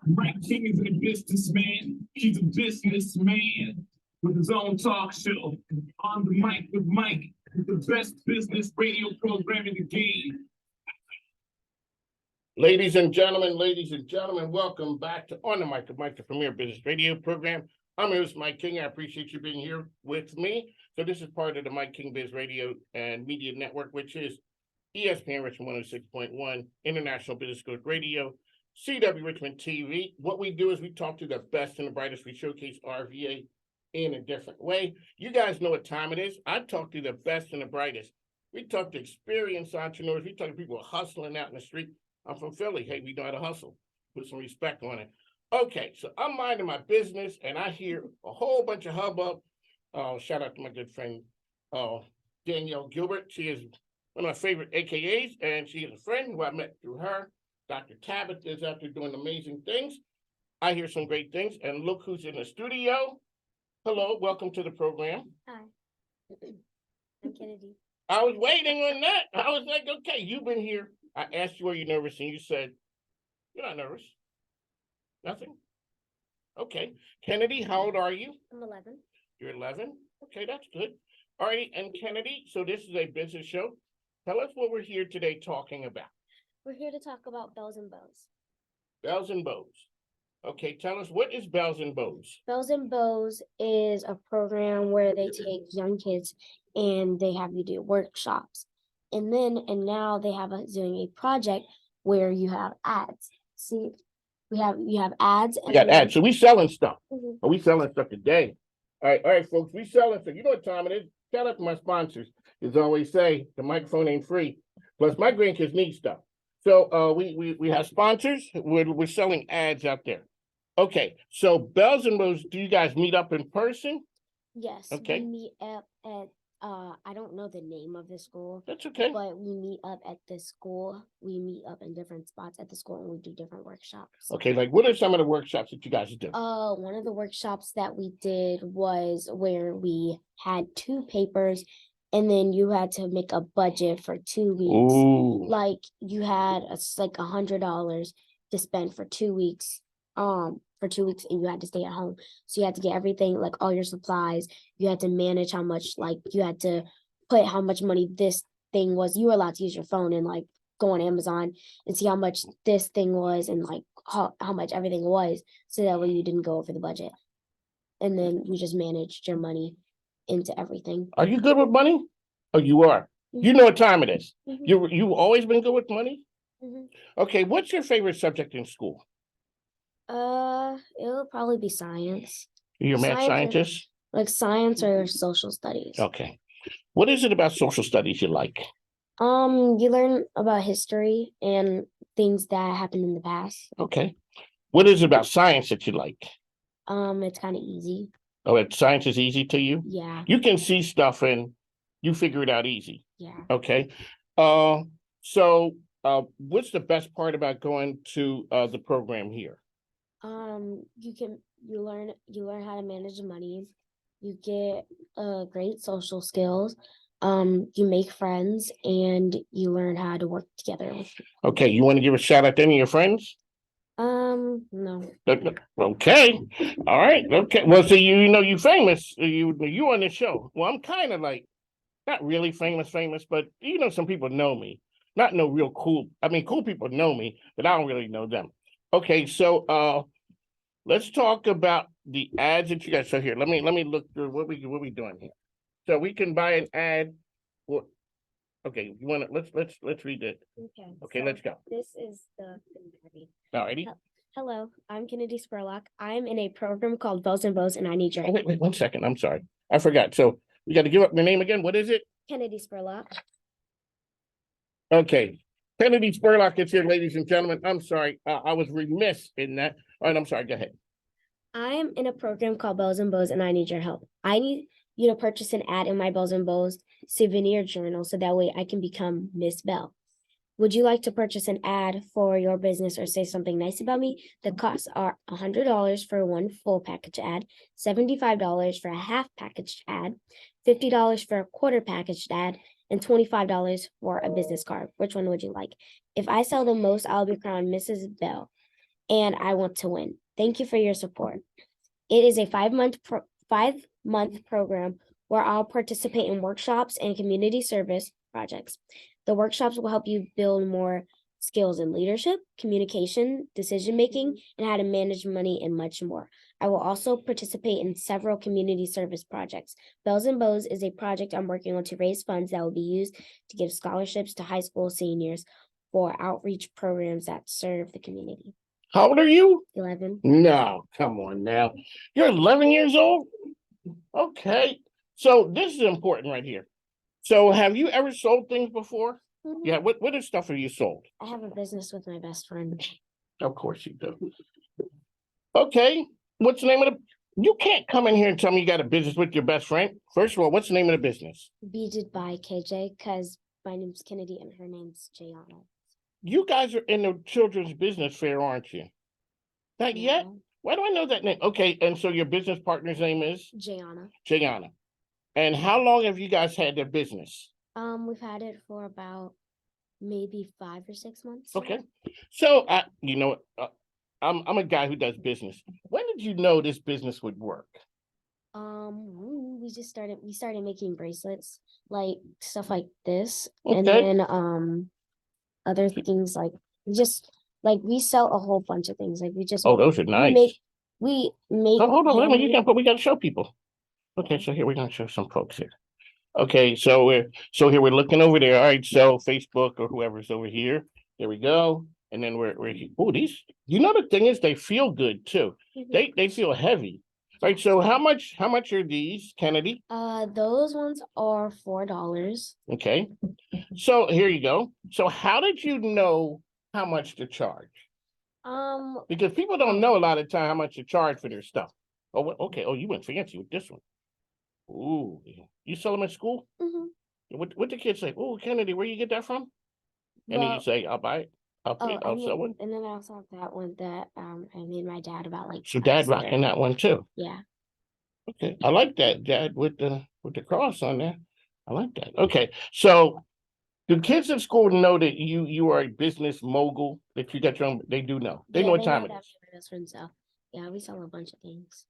Mike King is a businessman. He's a businessman with his own talk show. On the mic with Mike, the best business radio program in the game. Ladies and gentlemen, welcome back to On the Mic with Mike, the premier business radio program. I'm your host, Mike King. I appreciate you being here with me. So this is part of the Mike King Biz Radio and Media Network, which is ESPN Richmond 106.1, International Business School Radio, CW Richmond TV. What we do is we talk to the best and the brightest. We showcase RVA in a different way. You guys know what time it is. I talk to the best and the brightest. We talk to experienced entrepreneurs. We talk to people hustling out in the street. I'm from Philly. Hey, we know how to hustle. Put some respect on it. Okay, so I'm minding my business, and I hear a whole bunch of hubbub. Shout out to my good friend, Danielle Gilbert. She is one of my favorite AKAs, and she is a friend who I met through her. Dr. Tabitha is out there doing amazing things. I hear some great things, and look who's in the studio. Hello, welcome to the program. Hi, I'm Kennedy. I was waiting on that. I was like, okay, you've been here. I asked you, are you nervous? And you said, you're not nervous. Nothing. Okay. Kennedy, how old are you? I'm 11. You're 11? Okay, that's good. All right, and Kennedy, so this is a business show. Tell us what we're here today talking about. We're here to talk about Bells and Bows. Bells and Bows. Okay, tell us, what is Bells and Bows? Bells and Bows is a program where they take young kids and they have you do workshops. And now they have us doing a project where you have ads. See, you have ads. We got ads. So we selling stuff. Mhm. Are we selling stuff today? All right, folks, we selling stuff. You know what time it is. Shout out to my sponsors. As I always say, the microphone ain't free. Plus, my grandkids need stuff. So we have sponsors. We're selling ads out there. Okay, so Bells and Bows, do you guys meet up in person? Yes. Okay. We meet up at I don't know the name of the school. That's okay. But we meet up at the school. We meet up in different spots at the school and we do different workshops. Okay, like what are some of the workshops that you guys do? One of the workshops that we did was where we had 2 papers and then you had to make a budget for 2 weeks. Ooh. Like you had like $100 to spend for 2 weeks. And you had to stay at home. So you had to get everything, like all your supplies. You had to manage how much, like you had to put how much money this thing was. You were allowed to use your phone and like go on Amazon and see how much this thing was and like how much everything was. So that way you didn't go over the budget. And then you just managed your money into everything. Are you good with money? Oh, you are. Mm-hmm. You know what time it is. Mm-hmm. You've always been good with money? Mm-hmm. Okay, what's your favorite subject in school? It'll probably be science. You're a mad scientist? Like science or social studies. Okay. What is it about social studies you like? You learn about history and things that happened in the past. Okay. What is it about science that you like? It's kind of easy. Oh, science is easy to you? Yeah. You can see stuff and you figure it out easy. Yeah. Okay. So what's the best part about going to the program here? You learn how to manage the money. You get great social skills. You make friends and you learn how to work together. Okay, you want to give a shout out to any of your friends? No. Okay. All right. Okay. Well, so you know you famous. You on the show. Well, I'm kind of like not really famous, but you know some people know me. Not no real cool. I mean, cool people know me, but I don't really know them. Okay, so let's talk about the ads that you guys. So here, let me look through what we doing here. So we can buy an ad. Well, okay, you want to let's read it. Okay, so let's go. This is the All righty. Hello, I'm Kennedi Spurlock. I'm in a program called Bells and Bows, and I need your help. Wait 1 second. I'm sorry, I forgot. So you got to give up your name again. What is it? Kennedi Spurlock. Okay, Kennedi Spurlock is here, ladies and gentlemen. I'm sorry, I was remiss in that. All right, I'm sorry. Go ahead. I am in a program called Bells and Bows, and I need your help. I need you to purchase an ad in my Bells and Bows souvenir journal so that way I can become Miss Bell. Would you like to purchase an ad for your business or say something nice about me? The costs are $100 for one full package ad, $75 for a half packaged ad, $50 for a quarter packaged ad, and $25 for a business card. Which one would you like? If I sell the most, I'll be crowned Mrs. Bell. and I want to win. Thank you for your support. It is a 5-month program where I'll participate in workshops and community service projects. The workshops will help you build more skills in leadership, communication, decision making, and how to manage money and much more. I will also participate in several community service projects. Bells and Bows is a project I'm working on to raise funds that will be used to give scholarships to high school seniors for outreach programs that serve the community. How old are you? 11. No, come on now. You're 11 years old? Okay. So this is important right here. So have you ever sold things before? Mhm. Yeah, what is stuff have you sold? I have a business with my best friend. Of course you do. Okay, what's the name of the, you can't come in here and tell me you got a business with your best friend. First of all, what's the name of the business? Beaded by KJ, because my name's Kennedy and her name's Jayana. You guys are in the children's business fair, aren't you? Not yet? No, Why do I know that name? Okay, and so your business partner's name is Jayana. Jayana. And how long have you guys had their business? We've had it for about maybe 5 or 6 months. Okay, so you know, I'm a guy who does business. When did you know this business would work? We started making bracelets, like stuff like this, and Okay. then other things like we sell a whole bunch of things. Like Oh, those are we nice. make we make Oh, hold on, wait a minute. You handmade- can't put. We got to show people. Okay, so here we're gonna show some folks here. Okay, so here we're looking over there. All right, so Facebook or whoever's over here. There we go. And then we're oh, these, you know, the thing is they feel good too. Mhm. They feel heavy. All right, so how much are these, Kennedy? Those ones are $4. Okay. So here you go. So how did you know how much to charge? Because people don't know a lot of time how much to charge for their stuff. Oh, okay. Oh, you went fancy with this one. Ooh, you sell them at school? Mhm. What the kids say? Oh, Kennedy, where you get that from? And then you Well, say, I'll buy it. I'll pay it. I'll sell it. and then I also have that one that I made my dad about like So dad last year. rocking that one too. Yeah. Okay. I like that, Dad, with the cross on there. I like that. Okay. So do kids at school know that you are a business mogul, that you got your own, they do know. They Yeah, know what they time know it that is. my best friend, so yeah, we sell a bunch of things.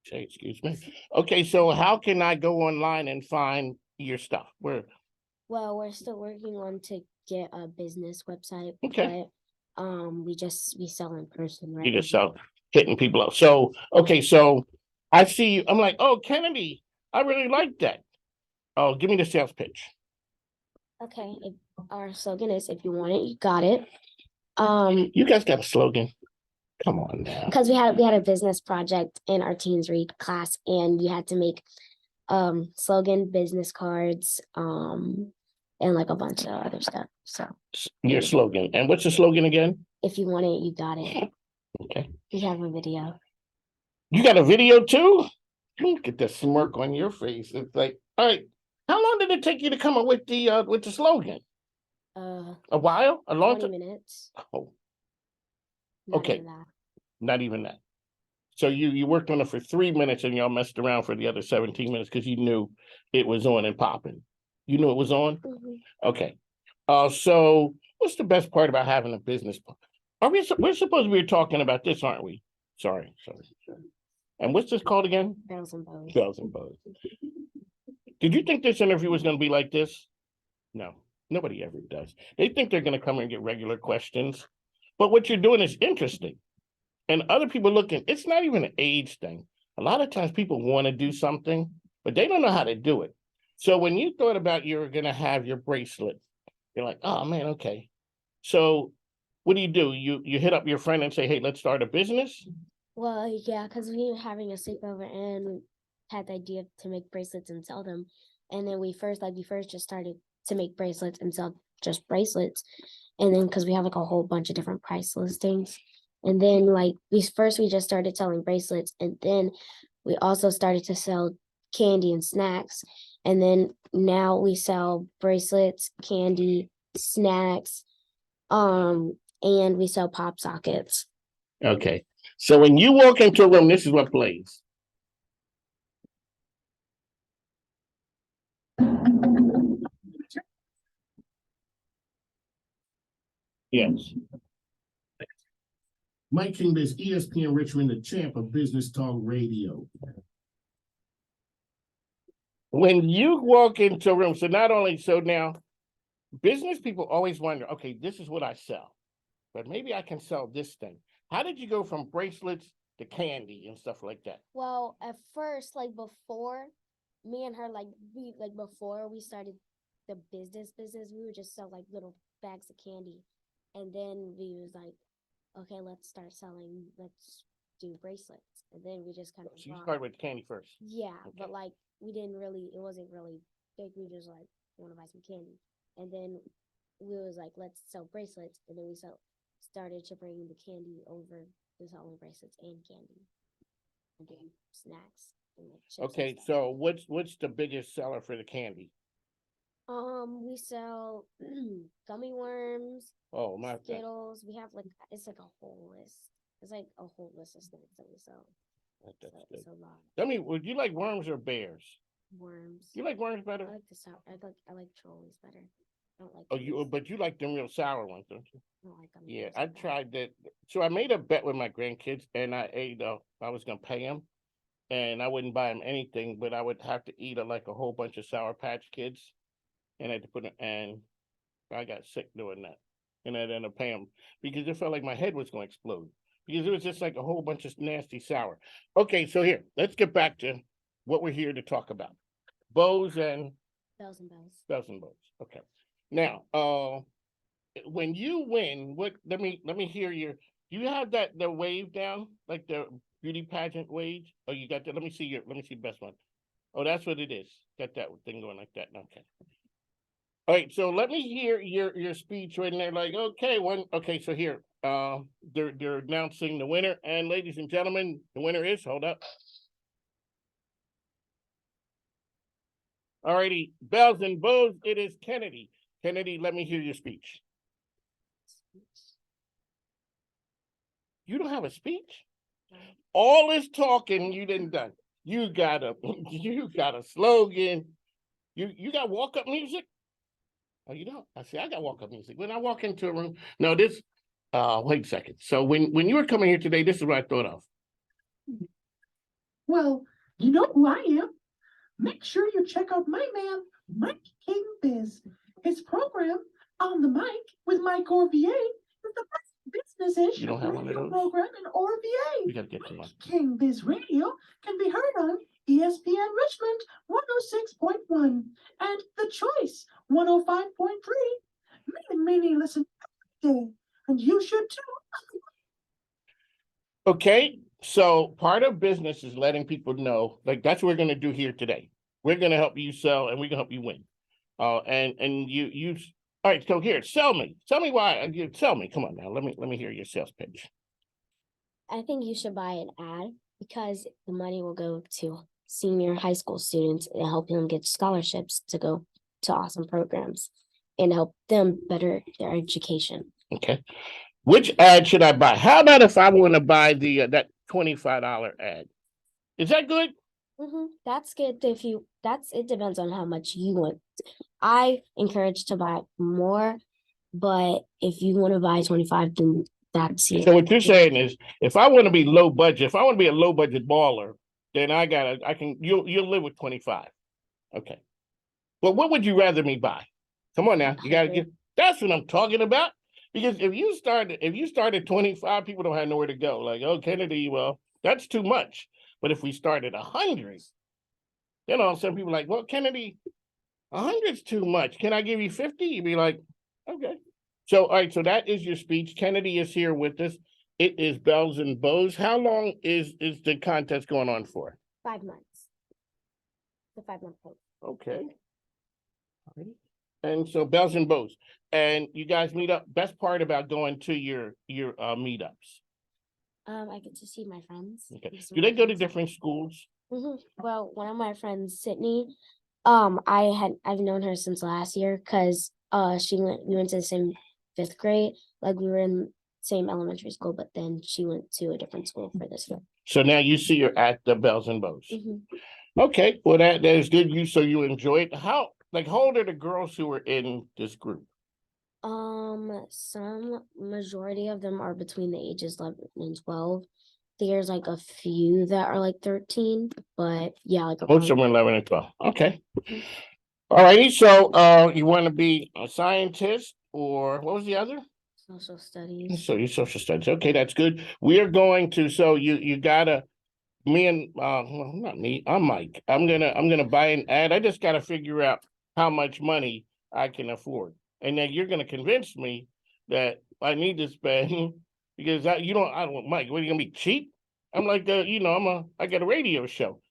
Say, excuse me. Okay, so how can I go online and find your stuff? Where? Well, we're still working on to get a business website, Okay. but we sell in person right You just now. sell hitting people up. So okay, so I see you. I'm like, oh, Kennedy, I really like that. Oh, give me the sales pitch. Okay, our slogan is if you want it, you got it. You guys got a slogan. Come on now. Because we had a business project in our teens read class, and you had to make slogan, business cards, and like a bunch of other stuff. So Your slogan. And what's the slogan again? if you want it, you got it. Okay. We have a video. You got a video too? Look at the smirk on your face. It's like, all right, how long did it take you to come up with the slogan? A while? A long 20 time? minutes. Oh, Not okay. even that. Not even that. So you worked on it for 3 minutes and y'all messed around for the other 17 minutes because you knew it was on and popping. You knew it was on? Mhm. Okay. So what's the best part about having a business? We're supposed to be talking about this, aren't we? Sorry. And what's this called again? Bells and Bows. Bells and Bows. Did you think this interview was going to be like this? No, nobody ever does. They think they're going to come here and get regular questions. But what you're doing is interesting. And other people looking, it's not even an age thing. A lot of times people want to do something, but they don't know how to do it. So when you thought about you were going to have your bracelet, you're like, oh man, okay. So what do? You hit up your friend and say, hey, let's start a business? Well, yeah, because we were having a sleepover and had the idea to make bracelets and sell them. And then we first just started to make bracelets and sell just bracelets. And then because we have like a whole bunch of different price listings. And then like we just started selling bracelets, and then we also started to sell candy and snacks. And then now we sell bracelets, candy, snacks, and we sell pop sockets. Okay. So when you walk into a room, this is what plays. Yes. Mike King Biz, ESPN Richmond, the champ of Business Talk Radio. When you walk into a room, so now business people always wonder, okay, this is what I sell, but maybe I can sell this thing. How did you go from bracelets to candy and stuff like that? Well, at first, like before, me and her, before we started the business, we would just sell like little bags of candy, and then we was like, okay, let's do bracelets, and then we just kind of. So you started with candy first. Yeah, Okay. but like it wasn't really big. We just like want to buy some candy, and then we was like, let's sell bracelets, and then we started to bring the candy over to selling bracelets and candy, and then snacks. And like chips and Okay, stuff. so what's the biggest seller for the candy? We sell gummy worms, Oh my, Skittles. We have it's like a whole list. It's like a whole list of snacks that we sell. that's So good. it's a lot. Tell me, would you like worms or bears? Worms. You like worms I better? like the sour. I like trolleys better. I don't like. But you like them real sour ones, don't you? I don't like gummy Yeah, worms I like that. tried that. So I made a bet with my grandkids, and I was gonna pay them, and I wouldn't buy them anything, but I would have to eat like a whole bunch of Sour Patch Kids, and I had to put it, and I got sick doing that, and I ended up paying them because it felt like my head was going to explode because it was just like a whole bunch of nasty sour. Okay, so here, let's get back to what we're here to talk about: bows and Bells and bells. bells and bows. Okay, now, when you win, let me hear your. Do you have the wave down, like the beauty pageant wave? Oh, you got that. Let me see the best one. Oh, that's what it is. Got that thing going like that. Okay. All right, so let me hear your speech when they're like, okay, so here, they're announcing the winner, and ladies and gentlemen, the winner is, hold up. All righty, bells and bows, it is Kennedi. Kennedi, let me hear your speech. You don't have a speech? All this talking you didn't done. You got a slogan. You got walk-up music? Oh, you don't? I say I got walk-up music. When I walk into a room, no, this wait a second. So when you were coming here today, this is what I thought of. Well, you know who I am. Make sure you check out my man, Mike King Biz. His program, On the Mic with Mike Orvier, is the best business-ish You don't have one of radio those? program in Orvier. We gotta get to one. King Biz Radio can be heard on ESPN Richmond 106.1 and The Choice 105.3. Many listen every day, and you should too. Okay, so part of business is letting people know, like that's what we're gonna do here today. We're gonna help you sell, and we're gonna help you win. And you. All right, so here, sell me why. Sell me. Come on now, let me hear your sales pitch. I think you should buy an ad because the money will go to senior high school students and help them get scholarships to go to awesome programs and help them better their education. Okay, which ad should I buy? How about if I want to buy that $25 ad? Is that good? That's good it depends on how much you want. I encourage to buy more, but if you want to buy 25, then that's So what you're saying is, if I want to be low budget, if I want to be a low budget baller, then you'll live with 25. Okay. But what would you rather me buy? Come on now, you gotta get. That's what I'm talking about. Because if you start at 25, people don't have nowhere to go. Like, oh, Kennedi, well, that's too much. But if we start at 100, then all of a sudden people are like, well, Kennedi, 100's too much. Can I give you 50? You'd be like, okay. So, all right, so that is your speech. Kennedi is here with us. It is bells and bows. How long is the contest going on for? 5 months. The 5-month program. Okay. And so bells and bows. And you guys meet up. Best part about going to your meetups. I get to see my friends. Okay. Do they go to different schools? Well, one of my friends, Sydney, I've known her since last year because we went to the same 5th grade. Like we were in same elementary school, but then she went to a different school for this year. So now you see her at the bells and bows. Okay, well that is good. You enjoy it. How old are the girls who were in this group? Some majority of them are between the ages 11 and 12. There's like a few that are like 13, but yeah, like Most of around. them are 11 and 12. Okay. All righty. So you want to be a scientist or what was the other? Social studies. So you social studies. Okay, that's good. We are going to, so you gotta me and well, not me, I'm Mike. I'm gonna buy an ad. I just gotta figure out how much money I can afford. And then you're gonna convince me that I need to spend because I don't Mike, what are you gonna be cheap? I'm like I got a radio show.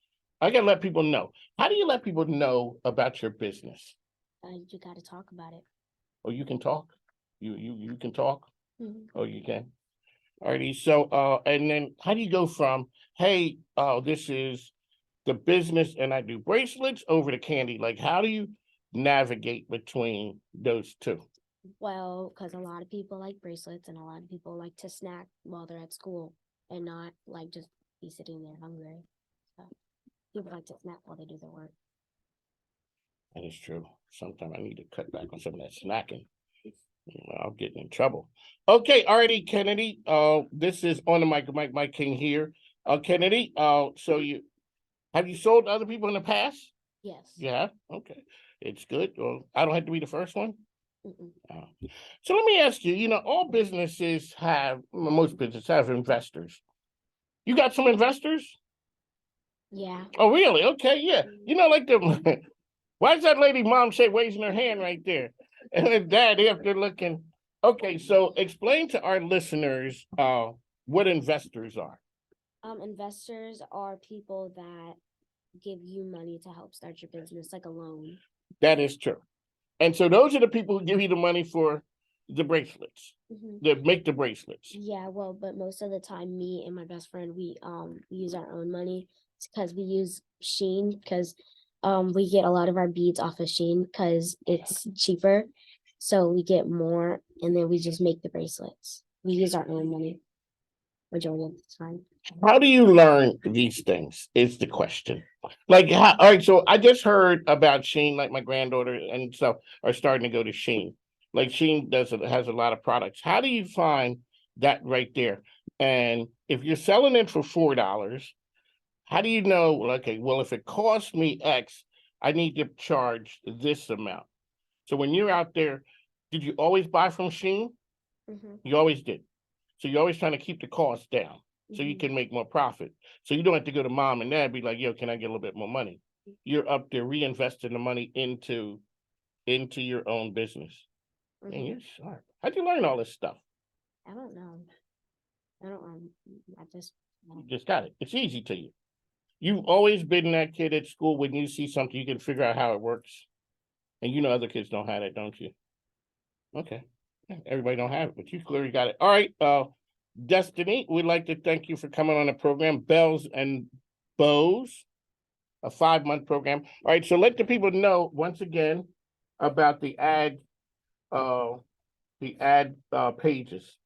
I gotta let people know. How do you let people know about your business? You got to talk about it. Oh, you can talk? You can talk? Mhm. Oh, you can. Alrighty, so and then how do you go from, hey, this is the business and I do bracelets over to candy? Like, how do you navigate between those two? Well, because a lot of people like bracelets and a lot of people like to snack while they're at school and not like just be sitting there hungry. So people like to snack while they do their work. That is true. Sometimes I need to cut back on some of that snacking. I'll get in trouble. Okay, alrighty, Kennedy. This is on the mic, Mike King here. Kennedy, so you sold to other people in the past? Yes. Yeah, okay. It's good. Well, I don't have to be the first one. Mm-mm. So let me ask you, all businesses have, most businesses have investors. You got some investors? Yeah. Oh, really? Okay, yeah. Like the, why is that lady mom say raising her hand right there? And then dad after looking. Okay, so explain to our listeners what investors are. Investors are people that give you money to help start your business, like a loan. That is true. And so those are the people who give you the money for the bracelets, Mhm. that make the bracelets. Yeah, well, but most of the time, me and my best friend, we use our own money because we use Sheen because we get a lot of our beads off of Sheen because it's cheaper, so we get more, and then we just make the bracelets. We use our own money majority of the time. How do you learn these things? Is the question. Like, all right, so I just heard about Sheen, like my granddaughter and stuff are starting to go to Sheen. Like Sheen has a lot of products. How do you find that right there? And if you're selling it for $4, how do you know, okay, well, if it costs me X, I need to charge this amount. So when you're out there, did you always buy from Sheen? Mm-hmm. You always did. So you're always trying to keep the cost down so you can make more profit. So you don't have to go to mom and dad and be like, yo, can I get a little bit more money? You're up there reinvesting the money into your own business. Mm-hmm. Man, you're sharp. How'd you learn all this stuff? I don't know. I don't. I just. You just got it. It's easy to you. You've always been that kid at school when you see something, you can figure out how it works. And other kids don't have that, don't you? Okay. Everybody don't have it, but you clearly got it. All right. Destiny, we'd like to thank you for coming on the program. Bells and Bows, a 5-month program. All right, so let the people know once again about uh the ad pages.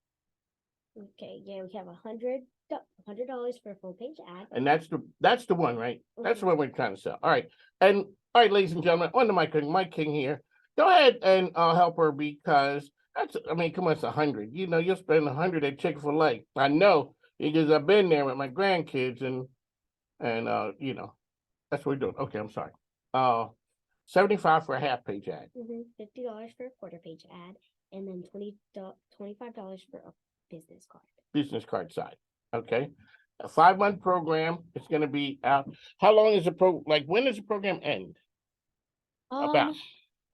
Okay. Yeah, we have $100 for a full page ad. And that's the one, right? That's the one we're trying to sell. All right. And all right, ladies and gentlemen, on the mic, Mike King here. Go ahead and help her because come on, it's 100. You'll spend 100 at Chick-fil-A. I know because I've been there with my grandkids and that's what we're doing. Okay, I'm sorry. 75 for a half page ad. $50 for a quarter page ad, and then $25 for a business card. Business card side. Okay. A 5-month program. It's going to be out. How long is like when does the program end? About.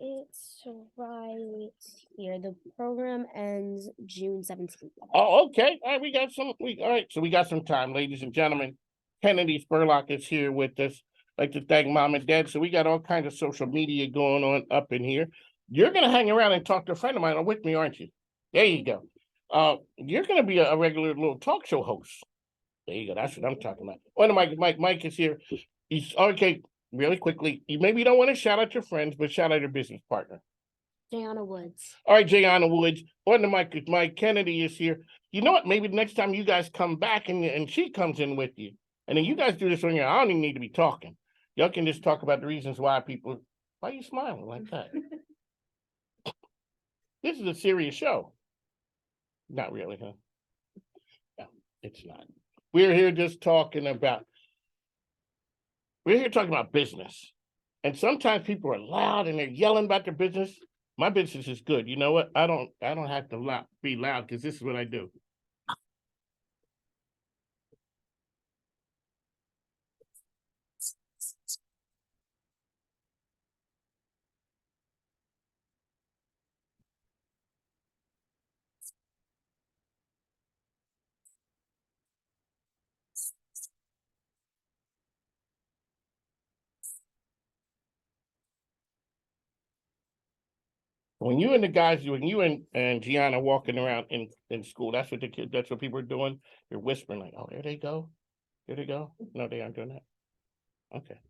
It's right here. The program ends June 17th. Oh, okay. All right, all right, so we got some time, ladies and gentlemen. Kennedi Spurlock is here with us. Like to thank mom and dad. So we got all kinds of social media going on up in here. You're gonna hang around and talk to a friend of mine with me, aren't you? There you go. You're gonna be a regular little talk show host. There you go. That's what I'm talking about. Oh, no, Mike is here. He's okay. Really quickly, maybe you don't want to shout out your friends, but shout out your business partner. Jayana Woods. All right, Jayana Woods. On the mic, Mike Kennedy is here. You know what? Maybe the next time you guys come back and she comes in with you, and then you guys do this on your own. I don't even need to be talking. Y'all can just talk about the reasons why people. Why are you smiling like that? This is a serious show. Not really, huh? No, it's not. We're here just talking about. We're here talking about business, and sometimes people are loud and they're yelling about their business. My business is good. You know what? I don't have to be loud because this is what I do. When you and the guys, when you and Gianna walking around in school, that's what that's what people are doing. They're whispering like, "Oh, there they go, there they go." No, they aren't doing that. Okay,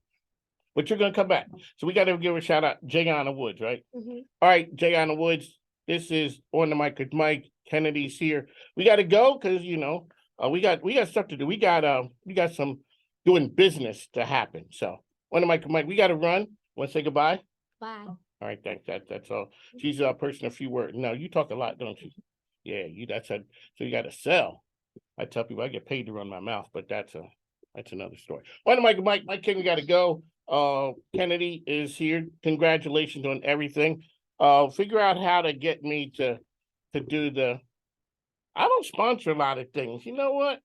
but you're gonna come back, so we got to give a shout out, Gianna Woods, right? Mhm. All right, Gianna Woods. This is on the mic with Mike. Kennedy's here. We got to go because we got stuff to do. We got some doing business to happen. So on the mic with Mike, we got to run. Want to say goodbye? Bye. All right, thanks. That's all. She's a person of few words. No, you talk a lot, don't you? Yeah, so you got to sell. I tell people I get paid to run my mouth, but that's another story. On the mic, Mike King, we got to go. Kennedy is here. Congratulations on everything. Figure out how to get me to do the. I don't sponsor a lot of things. You know what?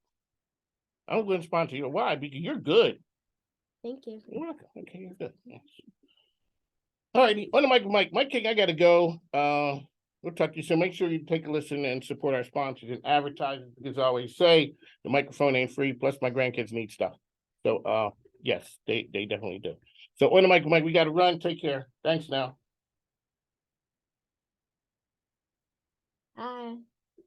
I'm going to sponsor you. Why? Because you're good. Thank you. You're welcome. Okay, you're good. Yes. All righty, on the mic, Mike King, I gotta go. We'll talk to you soon. Make sure you take a listen and support our sponsors and advertisers, because I always say the microphone ain't free, plus my grandkids need stuff. So yes, they definitely do. So on the mic, we gotta run. Take care. Thanks now.